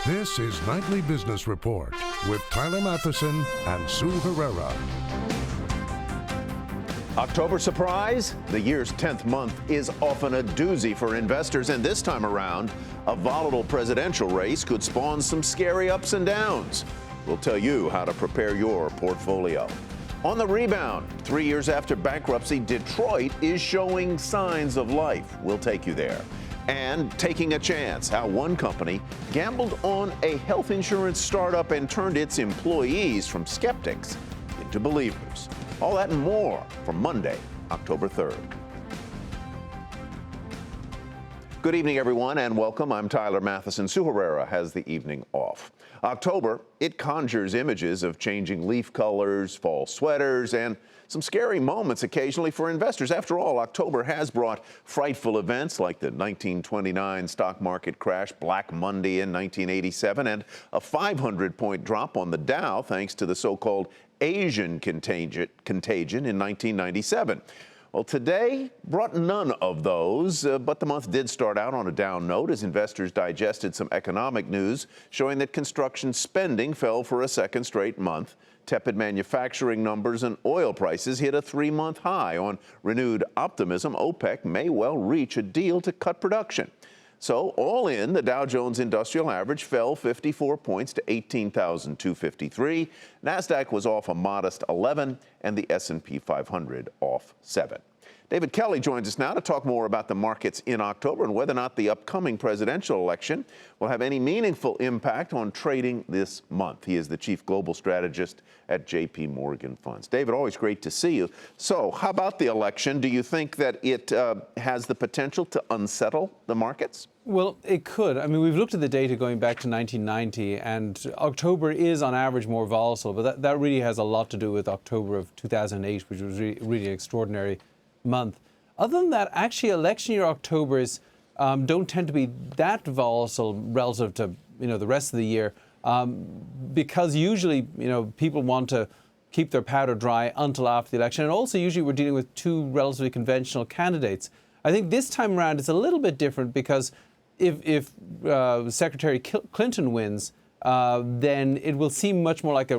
This is Nightly Business Report with Tyler Matheson and Sue Herrera. October surprise? The year's 10th month is often a doozy for investors, and this time around, a volatile presidential race could spawn some scary ups and downs. We'll tell you how to prepare your portfolio. On the rebound, 3 years after bankruptcy, Detroit is showing signs of life. We'll take you there. And taking a chance, how one company gambled on a health insurance startup and turned its employees from skeptics into believers. All that and more for Monday, October 3rd. Good evening, everyone, and welcome. I'm Tyler Matheson. Sue Herrera has the evening off. October, it conjures images of changing leaf colors, fall sweaters, and some scary moments occasionally for investors. After all, October has brought frightful events like the 1929 stock market crash, Black Monday in 1987, and a 500-point drop on the Dow thanks to the so-called Asian contagion in 1997. Well, today brought none of those, but the month did start out on a down note as investors digested some economic news showing that construction spending fell for a second straight month. Tepid manufacturing numbers and oil prices hit a 3-month high. On renewed optimism, OPEC may well reach a deal to cut production. So all in, the Dow Jones Industrial Average fell 54 points to 18,253. NASDAQ was off a modest 11, and the S&P 500 off 7. David Kelly joins us now to talk more about the markets in October and whether or not the upcoming presidential election will have any meaningful impact on trading this month. He is the chief global strategist at J.P. Morgan Funds. David, always great to see you. So how about the election? Do you think that it has the potential to unsettle the markets? Well, it could. I mean, we've looked at the data going back to 1990, and October is on average more volatile, but that really has a lot to do with October of 2008, which was really an extraordinary month. Other than that, actually, election year Octobers don't tend to be that volatile relative to the rest of the year, because usually people want to keep their powder dry until after the election, and also usually we're dealing with two relatively conventional candidates. I think this time around it's a little bit different because if Secretary Clinton wins, then it will seem much more like a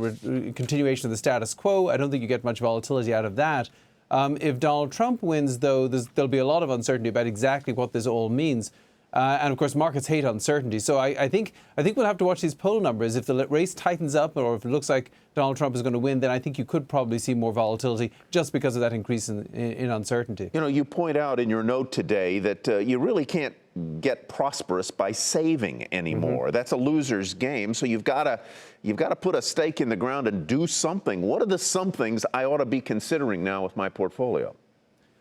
continuation of the status quo. I don't think you get much volatility out of that. If Donald Trump wins, though, there'll be a lot of uncertainty about exactly what this all means. And of course, markets hate uncertainty. So I think we'll have to watch these poll numbers. If the race tightens up or if it looks like Donald Trump is going to win, then I think you could probably see more volatility just because of that increase in uncertainty. You point out in your note today that you really can't get prosperous by saving anymore. Mm-hmm. That's a loser's game. So you've got to put a stake in the ground and do something. What are the somethings I ought to be considering now with my portfolio?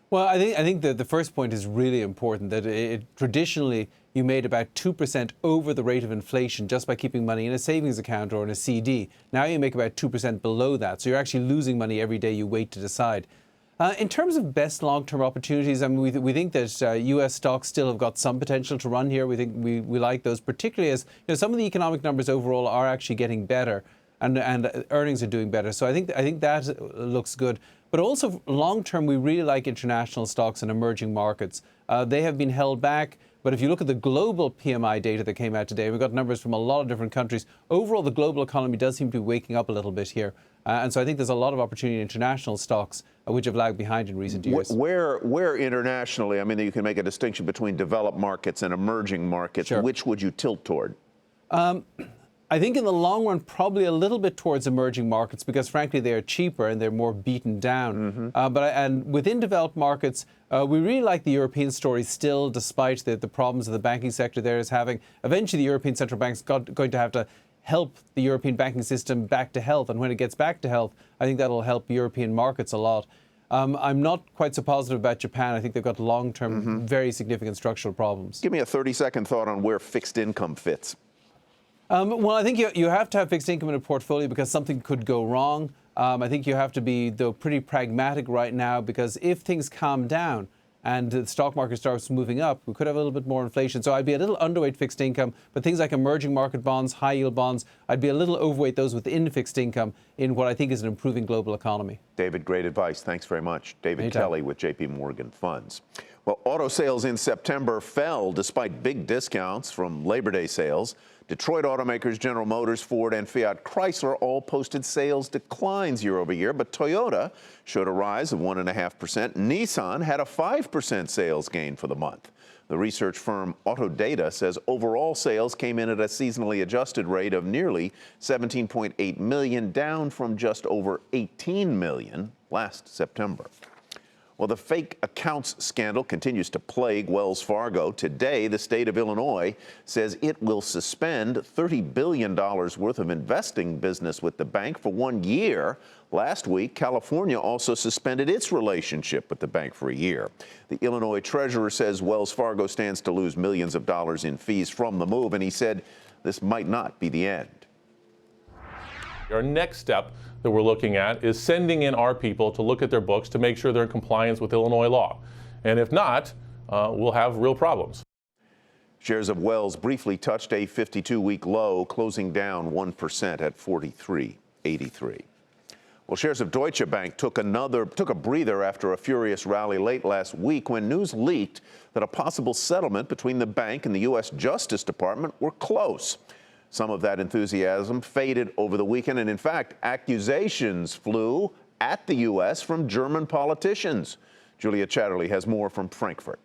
Well, I think that the first point is really important, that traditionally you made about 2% over the rate of inflation just by keeping money in a savings account or in a CD. Now you make about 2% below that. So you're actually losing money every day you wait to decide. In terms of best long-term opportunities, I mean, we think that U.S. stocks still have got some potential to run here. We think we like those, particularly as some of the economic numbers overall are actually getting better, and earnings are doing better. So I think that looks good. But also long-term, we really like international stocks and emerging markets. They have been held back. But if you look at the global PMI data that came out today, we've got numbers from a lot of different countries. Overall, the global economy does seem to be waking up a little bit here. And so I think there's a lot of opportunity in international stocks, which have lagged behind in recent years. Where internationally, I mean, you can make a distinction between developed markets and emerging markets. Sure. Which would you tilt toward? I think in the long run, probably a little bit towards emerging markets because, frankly, they are cheaper and they're more beaten down. Mm-hmm. And within developed markets, we really like the European story still, despite the problems that the banking sector there is having. Eventually, the European Central Bank's going to have to help the European banking system back to health. And when it gets back to health, I think that'll help European markets a lot. I'm not quite so positive about Japan. I think they've got long-term, very significant structural problems. Give me a 30-second thought on where fixed income fits. Well, I think you have to have fixed income in a portfolio because something could go wrong. I think you have to be, though, pretty pragmatic right now because if things calm down and the stock market starts moving up, we could have a little bit more inflation. So I'd be a little underweight fixed income, but things like emerging market bonds, high yield bonds, I'd be a little overweight those within fixed income in what I think is an improving global economy. David, great advice. Thanks very much. David Kelly with J.P. Morgan Funds. Well, auto sales in September fell despite big discounts from Labor Day sales. Detroit automakers General Motors, Ford, and Fiat Chrysler all posted sales declines year over year, but Toyota showed a rise of 1.5%. Nissan had a 5% sales gain for the month. The research firm Autodata says overall sales came in at a seasonally adjusted rate of nearly 17.8 million, down from just over 18 million last September. Well, the fake accounts scandal continues to plague Wells Fargo. Today, the state of Illinois says it will suspend $30 billion worth of investing business with the bank for 1 year. Last week, California also suspended its relationship with the bank for a year. The Illinois treasurer says Wells Fargo stands to lose millions of dollars in fees from the move, and he said this might not be the end. Our next step that we're looking at is sending in our people to look at their books to make sure they're in compliance with Illinois law. And if not, we'll have real problems. Shares of Wells briefly touched a 52-week low, closing down 1% at 43.83. Well, shares of Deutsche Bank took a breather after a furious rally late last week when news leaked that a possible settlement between the bank and the U.S. Justice Department were close. Some of that enthusiasm faded over the weekend, and in fact, accusations flew at the U.S. from German politicians. Julia Chatterley has more from Frankfurt.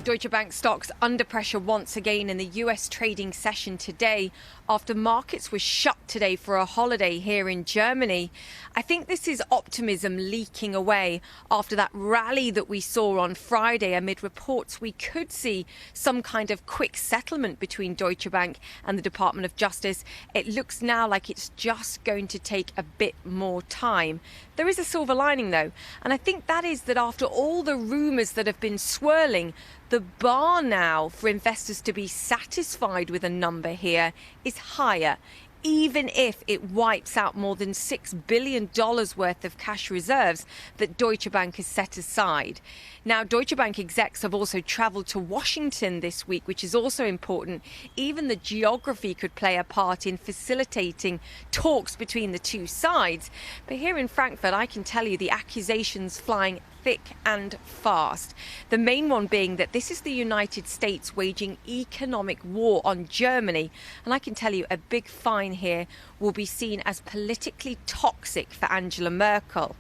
Deutsche Bank stocks under pressure once again in the US trading session today after markets were shut today for a holiday here in Germany. I think this is optimism leaking away after that rally that we saw on Friday amid reports we could see some kind of quick settlement between Deutsche Bank and the Department of Justice. It looks now like it's just going to take a bit more time. There is a silver lining though, and I think that is that after all the rumours that have been swirling, the bar now for investors to be satisfied with a number here is higher, even if it wipes out more than $6 billion worth of cash reserves that Deutsche Bank has set aside. Now, Deutsche Bank execs have also travelled to Washington this week, which is also important. Even the geography could play a part in facilitating talks between the two sides. But here in Frankfurt, I can tell you the accusations flying thick and fast. The main one being that this is the United States waging economic war on Germany. And I can tell you a big fine here will be seen as politically toxic for Angela Merkel.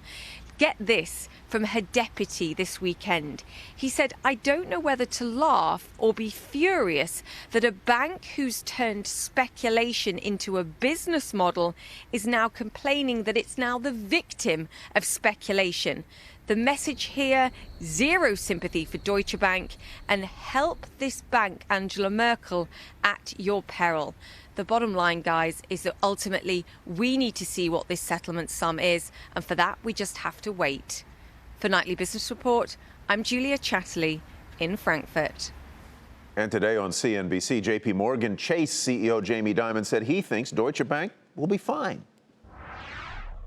Get this from her deputy this weekend. He said, "I don't know whether to laugh or be furious that a bank who's turned speculation into a business model is now complaining that it's now the victim of speculation." The message here, zero sympathy for Deutsche Bank, and help this bank, Angela Merkel, at your peril. The bottom line, guys, is that ultimately we need to see what this settlement sum is, and for that we just have to wait. For Nightly Business Report, I'm Julia Chatterley in Frankfurt. And today on CNBC, JP Morgan Chase CEO Jamie Dimon said he thinks Deutsche Bank will be fine.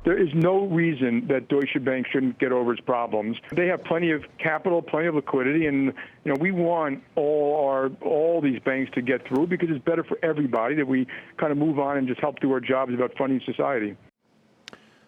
There is no reason that Deutsche Bank shouldn't get over its problems. They have plenty of capital, plenty of liquidity, and we want all these banks to get through because it's better for everybody that we kind of move on and just help do our jobs about funding society.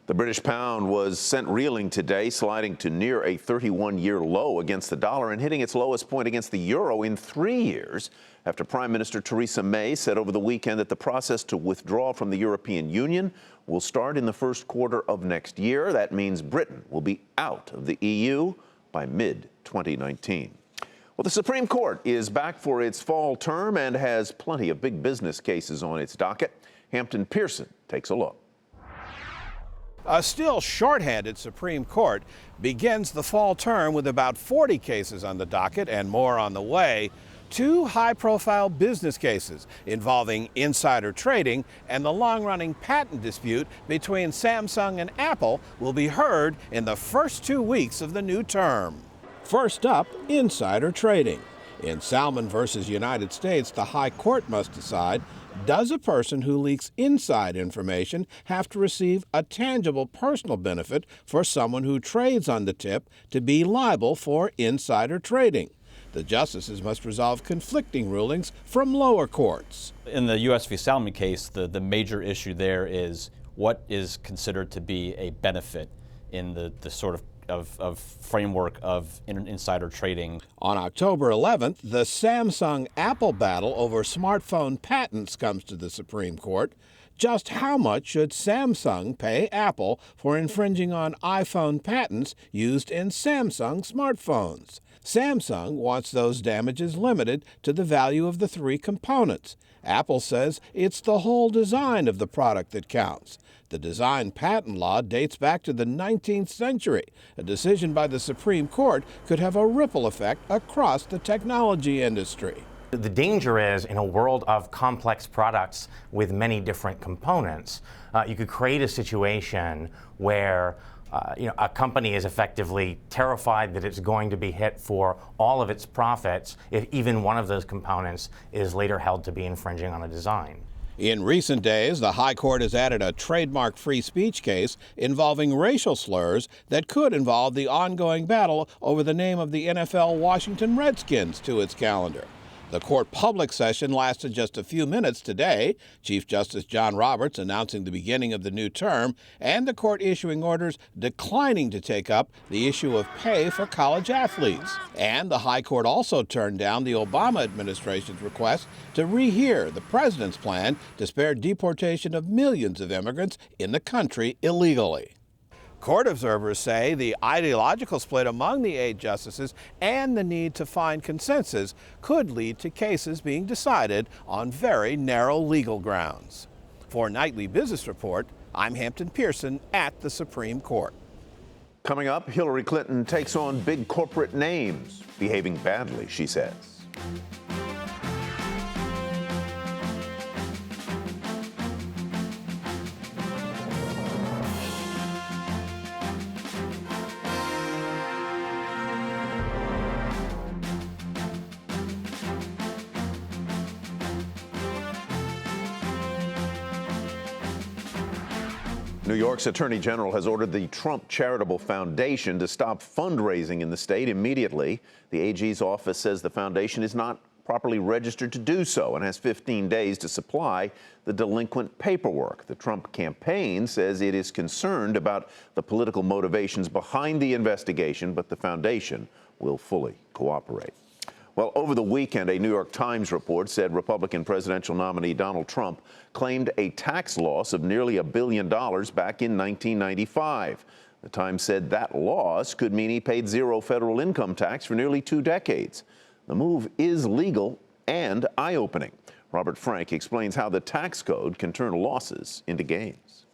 The British pound was sent reeling today, sliding to near a 31-year low against the dollar and hitting its lowest point against the euro in 3 years after Prime Minister Theresa May said over the weekend that the process to withdraw from the European Union will start in the first quarter of next year. That means Britain will be out of the EU by mid-2019. Well, the Supreme Court is back for its fall term and has plenty of big business cases on its docket. Hampton Pearson takes a look. A still shorthanded Supreme Court begins the fall term with about 40 cases on the docket and more on the way. 2 high-profile business cases involving insider trading and the long-running patent dispute between Samsung and Apple will be heard in the first 2 weeks of the new term. First up, insider trading. In Salmon versus United States, the High Court must decide, does a person who leaks inside information have to receive a tangible personal benefit for someone who trades on the tip to be liable for insider trading? The justices must resolve conflicting rulings from lower courts. In the U.S. v. Salmon case, the major issue there is what is considered to be a benefit in the sort of framework of insider trading. On October 11th, the Samsung-Apple battle over smartphone patents comes to the Supreme Court. Just how much should Samsung pay Apple for infringing on iPhone patents used in Samsung smartphones? Samsung wants those damages limited to the value of the 3 components. Apple says it's the whole design of the product that counts. The design patent law dates back to the 19th century. A decision by the Supreme Court could have a ripple effect across the technology industry. The danger is, in a world of complex products with many different components, you could create a situation where a company is effectively terrified that it's going to be hit for all of its profits if even one of those components is later held to be infringing on a design. In recent days, the High Court has added a trademark free speech case involving racial slurs that could involve the ongoing battle over the name of the NFL Washington Redskins to its calendar. The court public session lasted just a few minutes today, Chief Justice John Roberts announcing the beginning of the new term, and the court issuing orders declining to take up the issue of pay for college athletes. And the High Court also turned down the Obama administration's request to rehear the president's plan to spare deportation of millions of immigrants in the country illegally. Court observers say the ideological split among the 8 justices and the need to find consensus could lead to cases being decided on very narrow legal grounds. For Nightly Business Report, I'm Hampton Pearson at the Supreme Court. Coming up, Hillary Clinton takes on big corporate names, behaving badly, she says. New York's Attorney General has ordered the Trump Charitable Foundation to stop fundraising in the state immediately. The AG's office says the foundation is not properly registered to do so and has 15 days to supply the delinquent paperwork. The Trump campaign says it is concerned about the political motivations behind the investigation, but the foundation will fully cooperate. Well, over the weekend, a New York Times report said Republican presidential nominee Donald Trump claimed a tax loss of nearly $1 billion back in 1995. The Times said that loss could mean he paid zero federal income tax for nearly 2 decades. The move is legal and eye-opening. Robert Frank explains how the tax code can turn losses into gains.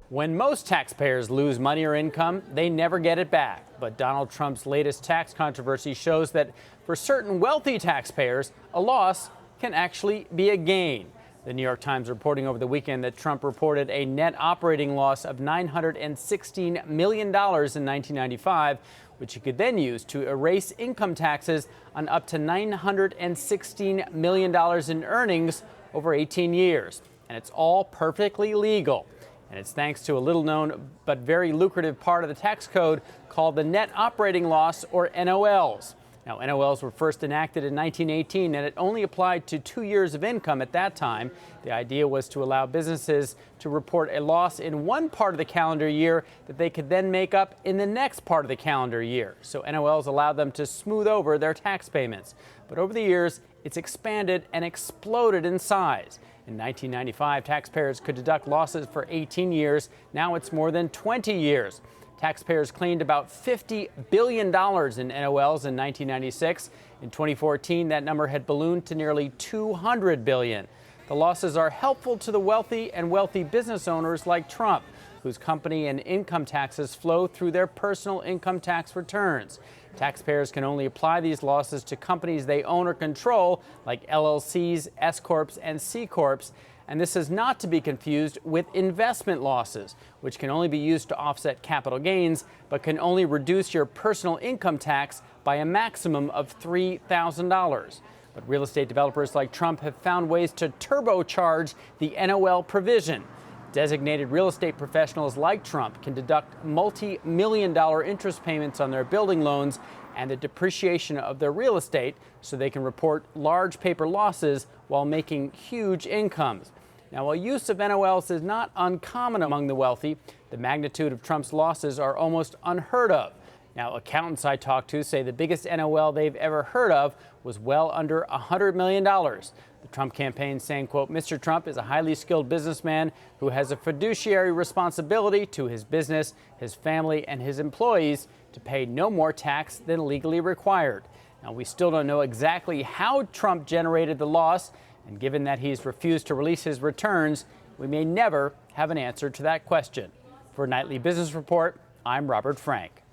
When most taxpayers lose money or income, they never get it back. But Donald Trump's latest tax controversy shows that for certain wealthy taxpayers, a loss can actually be a gain. The New York Times reporting over the weekend that Trump reported a net operating loss of $916 million in 1995, which he could then use to erase income taxes on up to $916 million in earnings over 18 years. And it's all perfectly legal. And it's thanks to a little-known but very lucrative part of the tax code called the net operating loss, or NOLs. Now, NOLs were first enacted in 1918, and it only applied to 2 years of income at that time. The idea was to allow businesses to report a loss in one part of the calendar year that they could then make up in the next part of the calendar year. So NOLs allowed them to smooth over their tax payments. But over the years, it's expanded and exploded in size. In 1995, taxpayers could deduct losses for 18 years. Now it's more than 20 years. Taxpayers claimed about $50 billion in NOLs in 1996. In 2014, that number had ballooned to nearly $200 billion. The losses are helpful to the wealthy and wealthy business owners like Trump, whose company and income taxes flow through their personal income tax returns. Taxpayers can only apply these losses to companies they own or control, like LLCs, S-corps, and C-corps. And this is not to be confused with investment losses, which can only be used to offset capital gains, but can only reduce your personal income tax by a maximum of $3,000. But real estate developers like Trump have found ways to turbocharge the NOL provision. Designated real estate professionals like Trump can deduct multi-million-dollar interest payments on their building loans and the depreciation of their real estate, so they can report large paper losses while making huge incomes. Now, while use of NOLs is not uncommon among the wealthy, the magnitude of Trump's losses are almost unheard of. Now, accountants I talked to say the biggest NOL they've ever heard of was well under $100 million. The Trump campaign saying, quote, Mr. Trump is a highly skilled businessman who has a fiduciary responsibility to his business, his family, and his employees to pay no more tax than legally required. Now, we still don't know exactly how Trump generated the loss, and given that he's refused to release his returns, we may never have an answer to that question. For Nightly Business Report, I'm Robert Frank.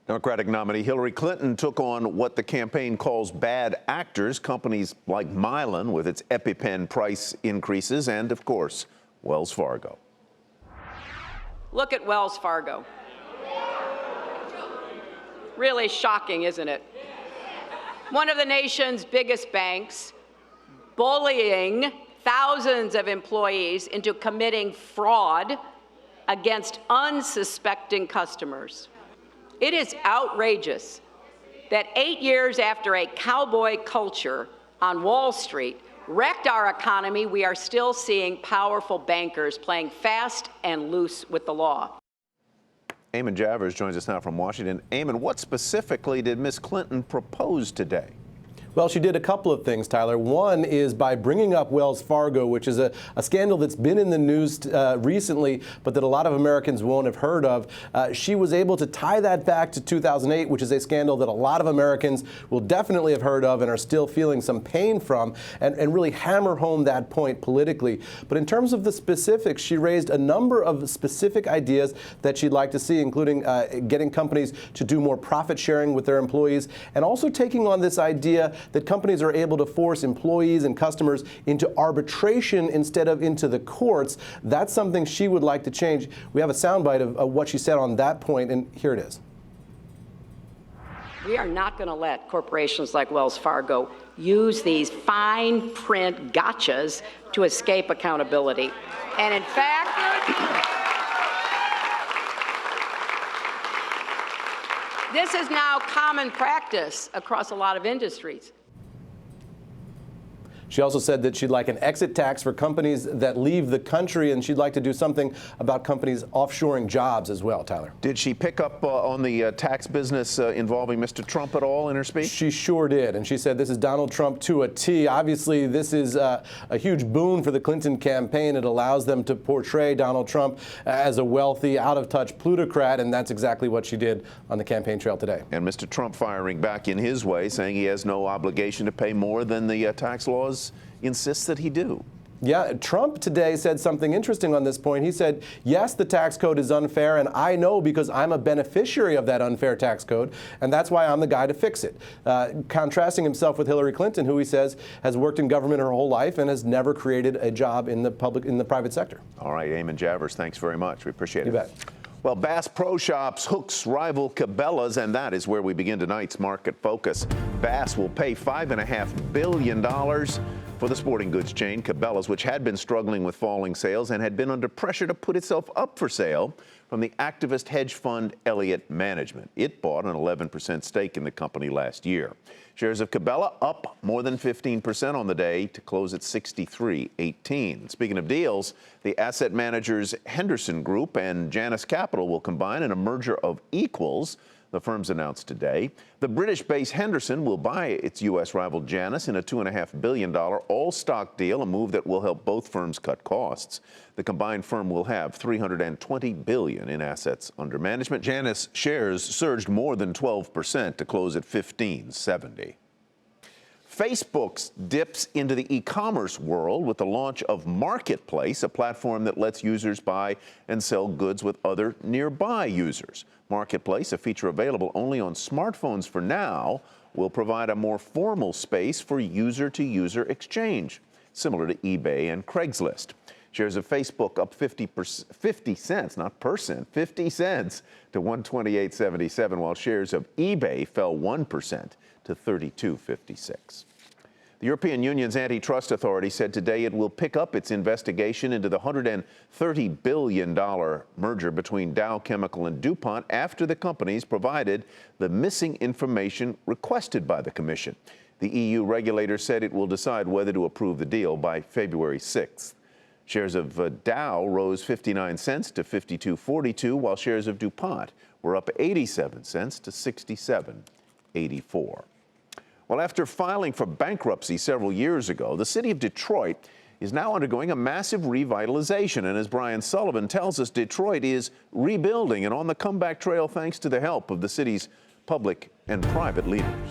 Democratic nominee Hillary Clinton took on what the campaign calls bad actors, companies like Mylan with its EpiPen price increases, and, of course, Wells Fargo. Look at Wells Fargo. Really shocking, isn't it? One of the nation's biggest banks, bullying thousands of employees into committing fraud against unsuspecting customers. It is outrageous that 8 years after a cowboy culture on Wall Street wrecked our economy, we are still seeing powerful bankers playing fast and loose with the law. Eamon Javers joins us now from Washington. Eamon, what specifically did Ms. Clinton propose today? Well, she did a couple of things, Tyler. One is by bringing up Wells Fargo, which is a scandal that's been in the news recently, but that a lot of Americans won't have heard of. She was able to tie that back to 2008, which is a scandal that a lot of Americans will definitely have heard of and are still feeling some pain from, and really hammer home that point politically. But in terms of the specifics, she raised a number of specific ideas that she'd like to see, including getting companies to do more profit sharing with their employees, and also taking on this idea that companies are able to force employees and customers into arbitration instead of into the courts. That's something she would like to change. We have a soundbite of what she said on that point, and here it is. We are not going to let corporations like Wells Fargo use these fine print gotchas to escape accountability. And in fact, this is now common practice across a lot of industries. She also said that she'd like an exit tax for companies that leave the country, and she'd like to do something about companies offshoring jobs as well, Tyler. Did she pick up on the tax business involving Mr. Trump at all in her speech? She sure did, and she said this is Donald Trump to a T. Obviously, this is a huge boon for the Clinton campaign. It allows them to portray Donald Trump as a wealthy, out-of-touch plutocrat, and that's exactly what she did on the campaign trail today. And Mr. Trump firing back in his way, saying he has no obligation to pay more than the tax laws insists that he do. Yeah, Trump today said something interesting on this point. He said, yes, the tax code is unfair, and I know because I'm a beneficiary of that unfair tax code, and that's why I'm the guy to fix it. Contrasting himself with Hillary Clinton, who he says has worked in government her whole life and has never created a job in the private sector. All right, Eamon Javers, thanks very much. We appreciate it. You bet. Well, Bass Pro Shops hooks rival Cabela's, and that is where we begin tonight's market focus. Bass will pay $5.5 billion for the sporting goods chain Cabela's, which had been struggling with falling sales and had been under pressure to put itself up for sale from the activist hedge fund Elliott Management. It bought an 11% stake in the company last year. Shares of Cabela up more than 15% on the day to close at $63.18. Speaking of deals, the asset managers Henderson Group and Janus Capital will combine in a merger of equals, the firms announced today. The British-based Henderson will buy its U.S. rival Janus in a $2.5 billion all-stock deal, a move that will help both firms cut costs. The combined firm will have $320 billion in assets under management. Janus shares surged more than 12% to close at $15.70. Facebook dips into the e-commerce world with the launch of Marketplace, a platform that lets users buy and sell goods with other nearby users. Marketplace, a feature available only on smartphones for now, will provide a more formal space for user-to-user exchange, similar to eBay and Craigslist. Shares of Facebook up 50 cents, not percent, 50 cents to $128.77, while shares of eBay fell 1% to $32.56. The European Union's antitrust authority said today it will pick up its investigation into the $130 billion merger between Dow Chemical and DuPont after the companies provided the missing information requested by the Commission. The EU regulator said it will decide whether to approve the deal by February 6th. Shares of Dow rose 59 cents to 52.42, while shares of DuPont were up 87 cents to 67.84. Well, after filing for bankruptcy several years ago, the city of Detroit is now undergoing a massive revitalization. And as Brian Sullivan tells us, Detroit is rebuilding and on the comeback trail thanks to the help of the city's public and private leaders.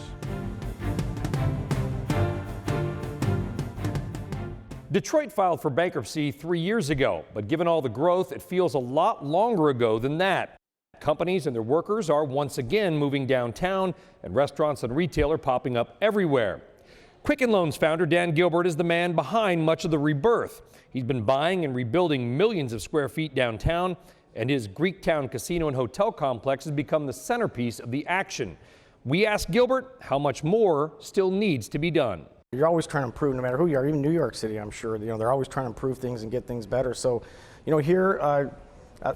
Detroit filed for bankruptcy 3 years ago, but given all the growth, it feels a lot longer ago than that. Companies and their workers are once again moving downtown, and restaurants and retail are popping up everywhere. Quicken Loans founder Dan Gilbert is the man behind much of the rebirth. He's been buying and rebuilding millions of square feet downtown, and his Greektown casino and hotel complex has become the centerpiece of the action. We asked Gilbert how much more still needs to be done. You're always trying to improve, no matter who you are, even New York City, I'm sure. They're always trying to improve things and get things better. So, here,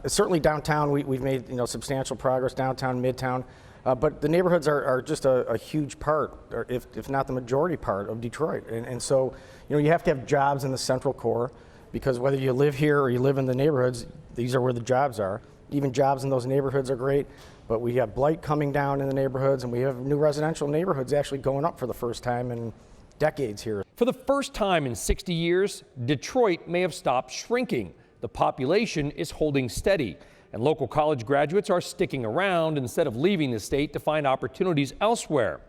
certainly downtown, we've made, substantial progress, downtown, midtown. But the neighborhoods are just a huge part, or if not the majority part of Detroit. And so, you have to have jobs in the central core, because whether you live here or you live in the neighborhoods, these are where the jobs are. Even jobs in those neighborhoods are great, but we have blight coming down in the neighborhoods, and we have new residential neighborhoods actually going up for the first time in decades here. For the first time in 60 years, Detroit may have stopped shrinking. The population is holding steady, and local college graduates are sticking around instead of leaving the state to find opportunities elsewhere.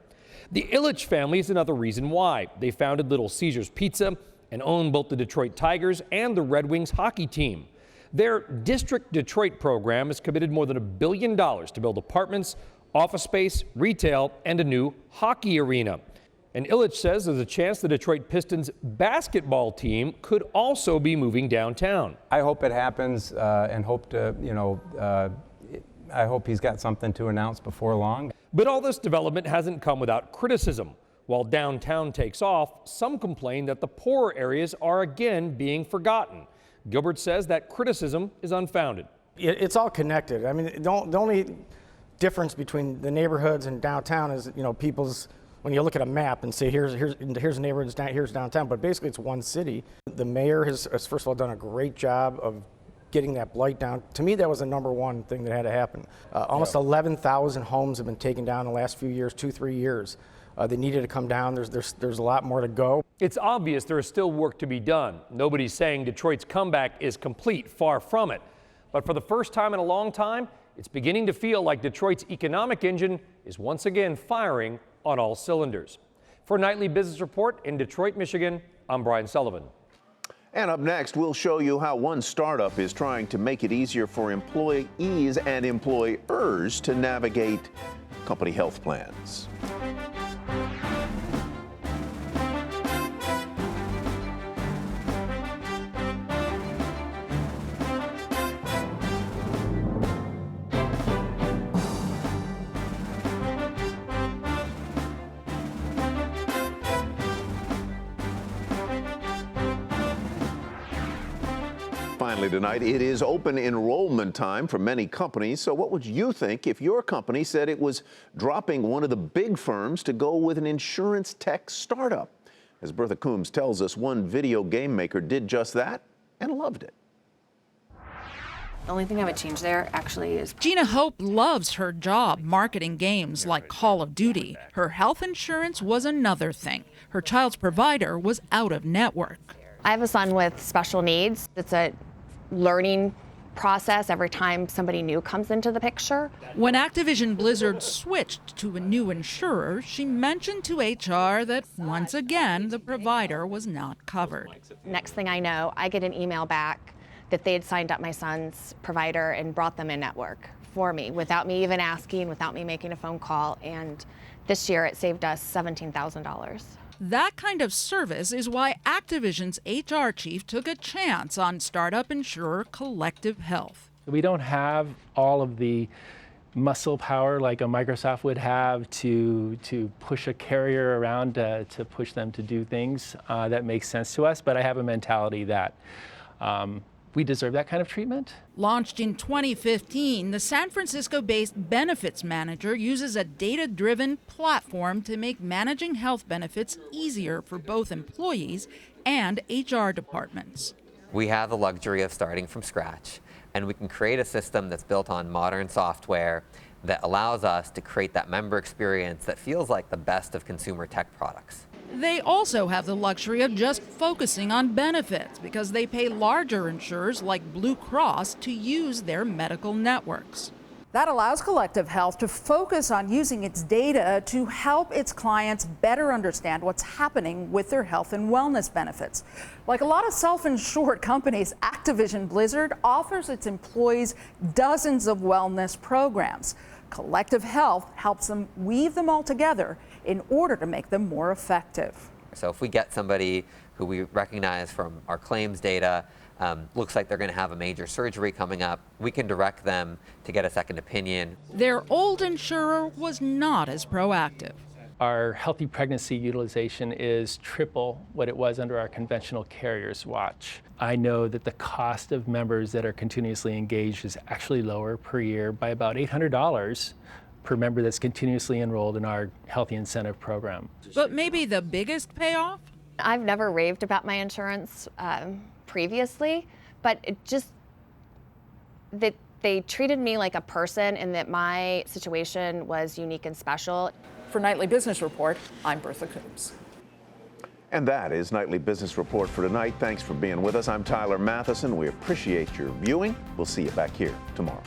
The Illich family is another reason why. They founded Little Caesars Pizza and own both the Detroit Tigers and the Red Wings hockey team. Their District Detroit program has committed more than $1 billion to build apartments, office space, retail, and a new hockey arena. And Illich says there's a chance the Detroit Pistons basketball team could also be moving downtown. I hope it happens and hope to, I hope he's got something to announce before long. But all this development hasn't come without criticism. While downtown takes off, some complain that the poorer areas are again being forgotten. Gilbert says that criticism is unfounded. It's all connected. I mean, the only difference between the neighborhoods and downtown is, people's, when you look at a map and say, here's the neighborhoods, here's downtown, but basically it's one city. The mayor has first of all done a great job of getting that blight down. To me, that was the number one thing that had to happen. Almost 11,000 homes have been taken down in the last few years, 2-3 years. They needed to come down. There's a lot more to go. It's obvious there is still work to be done. Nobody's saying Detroit's comeback is complete, far from it. But for the first time in a long time, it's beginning to feel like Detroit's economic engine is once again firing on all cylinders. For Nightly Business Report in Detroit, Michigan, I'm Brian Sullivan. And up next, we'll show you how one startup is trying to make it easier for employees and employers to navigate company health plans. Finally tonight, it is open enrollment time for many companies. So what would you think if your company said it was dropping one of the big firms to go with an insurance tech startup? As Bertha Coombs tells us, one video game maker did just that and loved it. The only thing I would change there actually is Gina Hope loves her job marketing games like Call of Duty. Her health insurance was another thing. Her child's provider was out of network. I have a son with special needs. It's a learning process every time somebody new comes into the picture. When Activision Blizzard switched to a new insurer, she mentioned to HR that once again the provider was not covered. Next thing I know, I get an email back that they had signed up my son's provider and brought them in network for me without me even asking, without me making a phone call. And this year it saved us $17,000. That kind of service is why Activision's HR chief took a chance on startup insurer Collective Health. We don't have all of the muscle power like a Microsoft would have to push a carrier around to push them to do things that make sense to us, but I have a mentality that we deserve that kind of treatment. Launched in 2015, the San Francisco-based benefits manager uses a data-driven platform to make managing health benefits easier for both employees and HR departments. We have the luxury of starting from scratch, and we can create a system that's built on modern software that allows us to create that member experience that feels like the best of consumer tech products. They also have the luxury of just focusing on benefits because they pay larger insurers like Blue Cross to use their medical networks. That allows Collective Health to focus on using its data to help its clients better understand what's happening with their health and wellness benefits. Like a lot of self-insured companies, Activision Blizzard offers its employees dozens of wellness programs. Collective Health helps them weave them all together in order to make them more effective. So if we get somebody who we recognize from our claims data, looks like they're going to have a major surgery coming up, we can direct them to get a second opinion. Their old insurer was not as proactive. Our healthy pregnancy utilization is triple what it was under our conventional carrier's watch. I know that the cost of members that are continuously engaged is actually lower per year by about $800 per member that's continuously enrolled in our Healthy Incentive Program. But maybe the biggest payoff? I've never raved about my insurance previously, but it just that they treated me like a person and that my situation was unique and special. For Nightly Business Report, I'm Bertha Coombs. And that is Nightly Business Report for tonight. Thanks for being with us. I'm Tyler Matheson. We appreciate your viewing. We'll see you back here tomorrow.